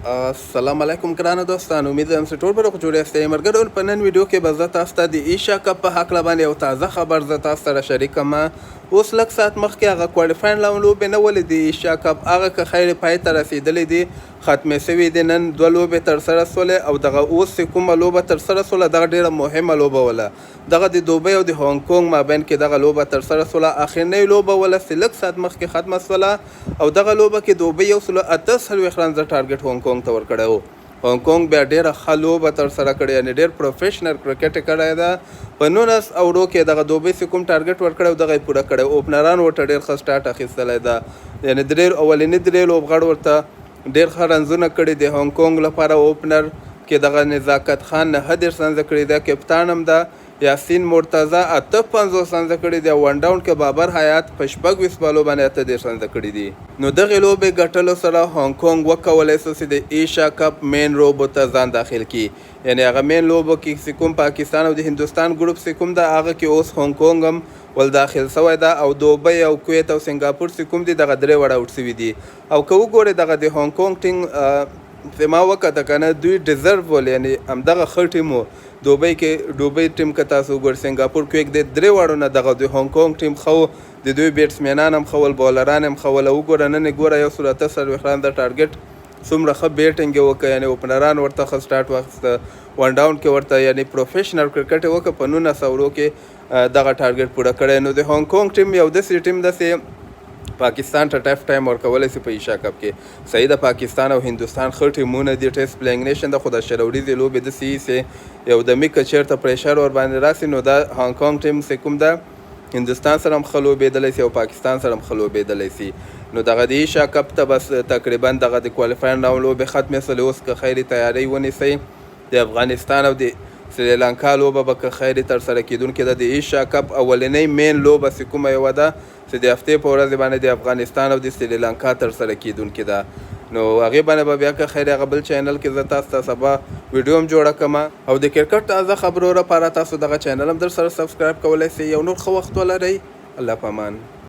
السلام علیکم ګرانو دوستانو، امید لرم چې ټول به روغ جوړ یاستئ. ملګرو، په نن ویډیو کې به زه تاسو ته د ایشیا کپ په هکله باندې یو تازه خبر زه تاسو سره شریکوم. اوس لږ ساعت مخکې هغه کوالیفاین لوبې نه ولې د ایشیا کپ هغه که خیر پای ته رسېدلې دي، ختمې سوي دي. نن دوه لوبې ترسره سولې او دغه اوس چې کومه لوبه ترسره سوله دغه ډېره مهمه لوبه وله. دغه د دوبۍ او د هانګ کونګ مابین کې دغه لوبه ترسره سوله. اخرنۍ لوبه وله چې لږ ساعت مخکې ختمه سوله او دغه لوبه کې دوبۍ 148 رنزه ټارګټ هانګ کونګ ته ورکړی و. هانګ کونګ بیا ډېره ښه لوبه ترسره کړې، یعنې ډېر پروفیشنل کرکټ یې کړی ده. په 19 اوورو کې دغه دوبۍ چې کوم ټارګټ ورکړی و دغه یې پوره کړی. اوپنرانو ورته ډېر ښه سټارټ اخیستلی ده، یعنې اولني درې لوبغاړو ورته ډېر ښه رنزونه کړي دي. هانګ کونګ لپاره اوپنر کې دغه نزاکت خان 39 رنزه کړي ده، کپتان هم ده یاسین مرتضی 58 رنزه کړي دي او ون ډاون کې بابر حیات په 26 بالو باندې 38 رنزه کړي دي. نو دغې لوبې ګټلو سره هانګ کونګ وکولی سو چې د ایشیا کپ مین لوبو ته ځان داخل کړي. یعنې هغه مین لوبو کې چې کوم پاکستان او د هندوستان ګروپ چې کوم ده هغه کې اوس هانګ کونګ هم ول داخل سوی ده او دوبۍ او کویت او سنګاپور چې کوم دي دغه درې وړه اوټ سوي دي. او که وګورئ دغه د هانګ کونګ ټیم چې ما وکته که نه دوی ډیزرو ول، یعنې همدغه ښه ټیم و. دوبۍ کې دوبۍ ټیم که تاسو وګورئ، سنګاپور کویک د درې واړو نه دغه د هانګ کونګ ټیم ښه و. د دوی بیټسمینان هم ښه ول، بالران هم ښه ول. وګوره نن یې ګوره 148 رنزه ټارګټ څومره ښه بیټنګ یې وکړه، یعنې اوپنران ورته ښه سټارټ واخیسته. ون ډاون کې ورته یعنې پروفیشنل کرکټ یې وکړه. په 19 اوورو کې دغه ټارګټ پوره کړی. نو د هانګ کونګ ټیم یو داسې ټیم ده چې پاکستان ته ټف ټایم ورکولی شي په ایشیا کپ کې. صحیح ده، پاکستان او هندوستان ښه ټیمونه دي، ټیسټ پلینګ نیشن ده، خو د شروریزې لوبې داسې وي چې یو دمي که چېرته پریشر ورباندې راسي نو دا هانګ کونګ ټیم چې کوم ده هندوستان سره هم ښه لوبېدلی شي او پاکستان سره هم ښه لوبېدلی شي. نو دغه د ایشیا کپ ته بس تقریبا دغه د کوالیفاین راوند لوبې ختمې سولې. اوس که خیرې تیاری ونیسئ، د افغانستان او د سریلانکا لوبه به که خیرې ترسره کېدونکې ده. د ایشیا کپ اولنۍ مین لوبه چې کومه یوه ده چې د هفتې په ورځې باندې د افغانستان او د سریلانکا ترسره کېدونکې ده. نو هغې باندې به بیا که خیرې هغه بل چینل کې زه تاسو ته سبا ویډیو هم جوړه کړم. او د کرکټ تازه خبرو لپاره تاسو دغه چینل هم در سره سبسکرایب کولی شئ. یو نور ښه وخت ولرئ. الله پامان.